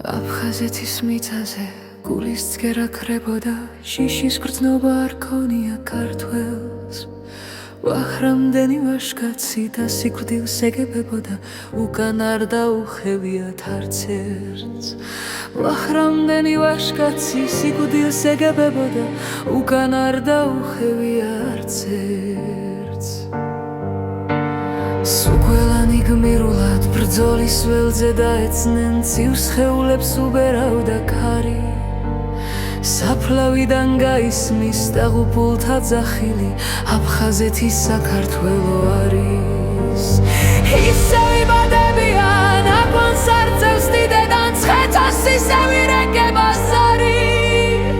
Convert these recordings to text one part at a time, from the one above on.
აფხაზეთის მიწაზე გულის ცქერა ქრებოდა, შიშის გრძნობა არ ქონია ქართველს. ვახრამდენი ვაშკაცი და სიკვდილს ეგებებოდა, უკან არ დაუხევიათ არც ერთს. ვახრამდენი ვაშკაცი სიკვდილს ეგებებოდა, უკან არ დაუხევია არც ერთს. სუქველანი გმირულად ბრძოლის ველზე დაეცნენ, ცივ სხეულებს უბერავდა ქარი. საფლავიდან გაისმის დაღუპულთა ძახილი, აფხაზეთი საქართველო არის. ისევ იბადებიან აგვანს არწევს დიდედან, ცხეთას ისევ ირეკებას არის.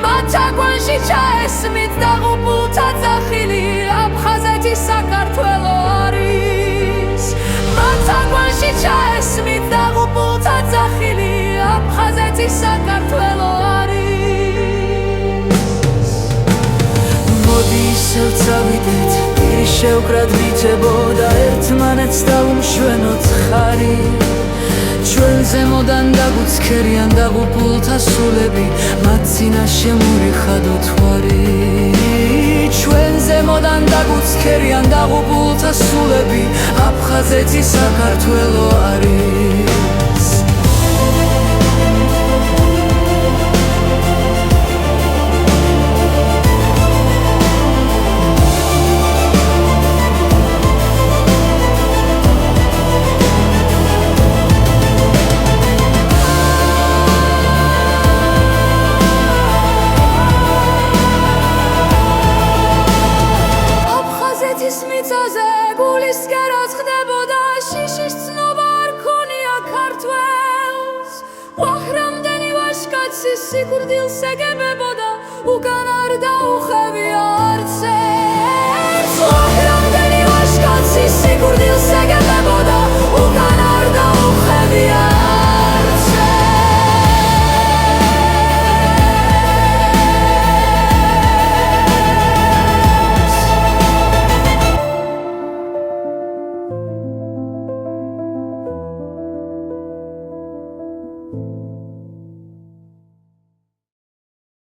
მათ აგვანში ჩაესმით დაღუპულთა ძახილი, აფხაზეთი საქართველო არის. მათ აგვანში ჩაესმით დაღუპულთა ძახილი, აფხაზეთი საქართველო არის. მოდი ისევ წავიდეთ, პირი შევკრად ვითებოდა, ერთმანეთს დაუმშვენოთ ხარი. ჩვენ ზემოდან დაგუცქერიან დაღუპულთა სულები, მათ წინაშე მურიხადოთ ვარი. ჩვენ ზემოდან დაგუცქერიან დაღუპულთა სულები, აფხაზეთი საქართველო არის. მიწაზე გულის ცქერაც ხდებოდა, შიშის ცნობა არ ქონია ქართველს. ვახრამდენი ვაშკაცი სიკვდილს ეგებებოდა,